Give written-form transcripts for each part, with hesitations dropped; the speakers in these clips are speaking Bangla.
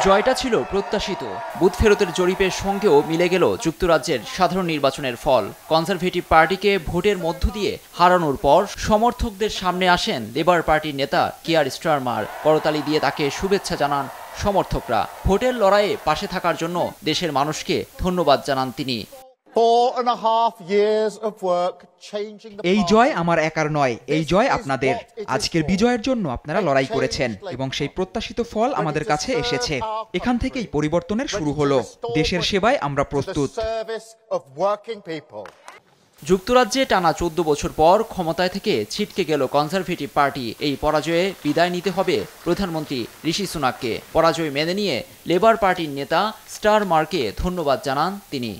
জয়টা ছিল প্রত্যাশিত। বুথ ফেরতের জরিপের সঙ্গেও মিলে গেল যুক্তরাজ্যের সাধারণ নির্বাচনের ফল। কনজারভেটিভ পার্টিকে ভোটের মধ্য দিয়ে হারানোর পর সমর্থকদের সামনে আসেন লেবার পার্টির নেতা কিয়ার স্টারমার। করতালি দিয়ে তাকে শুভেচ্ছা জানান সমর্থকরা। ভোটের লড়াইয়ে পাশে থাকার জন্য দেশের মানুষকে ধন্যবাদ জানান তিনি। এই জয় আমার একার নয়, এই জয় আপনাদের। আজকের বিজয়ের জন্য আপনারা লড়াই করেছেন এবং সেই প্রত্যাশিত ফল আমাদের কাছে এসেছে। এখান থেকেই পরিবর্তনের শুরু হলো। দেশের সেবায় আমরা প্রস্তুত। যুক্তরাজ্যে টানা 14 বছর পর ক্ষমতায় থেকে ছিটকে গেল কনজারভেটিভ পার্টি। এই পরাজয়ে বিদায় নিতে হবে প্রধানমন্ত্রী ঋষি সুনাককে। পরাজয় মেনে নিয়ে লেবার পার্টির নেতা স্টারমারকে ধন্যবাদ জানান তিনি।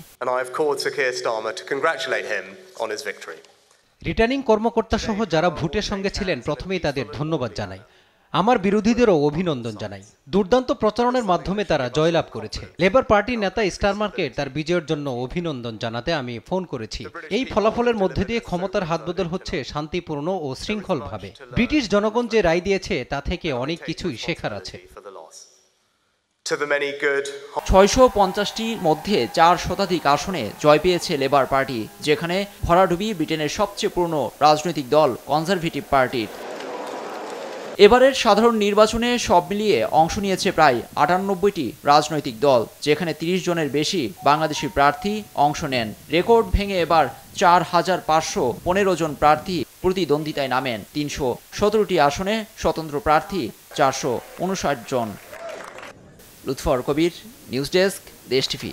রিটার্নিং কর্মকর্তা সহ যারা ভোটের সঙ্গে ছিলেন প্রথমেই তাদের ধন্যবাদ জানাই। আমার বিরোধীদেরও অভিনন্দন জানাই। দুর্দান্ত প্রচারণের মাধ্যমে তারা জয়লাভ করেছে। লেবার পার্টির নেতা স্টারমারকে তার বিজয়ের জন্য অভিনন্দন জানাতে আমি ফোন করেছি। এই ফলাফলের মধ্যে দিয়ে ক্ষমতার হাতবদল হচ্ছে শান্তিপূর্ণ ও শৃঙ্খলভাবে। ব্রিটিশ জনগণ যে রায় দিয়েছে তা থেকে অনেক কিছুই শেখার আছে। 650টির মধ্যে 4 শতাধিক আসনে জয় পেয়েছে লেবার পার্টি, যেখানে ভরাডুবি ব্রিটেনের সবচেয়ে পুরনো রাজনৈতিক দল কনজারভেটিভ পার্টির। এবারের সাধারণ নির্বাচনে সব মিলিয়ে অংশ নিয়েছে প্রায় 98টি রাজনৈতিক দল, যেখানে 30 জনের বেশি বাংলাদেশি প্রার্থী অংশ নেন। রেকর্ড ভেঙে এবার 4515 জন প্রার্থী প্রতিদ্বন্দ্বিতায় নামেন। 317টি আসনে স্বতন্ত্র প্রার্থী 459 জন। লুৎফর কবির, নিউজ ডেস্ক, দেশ টিভি।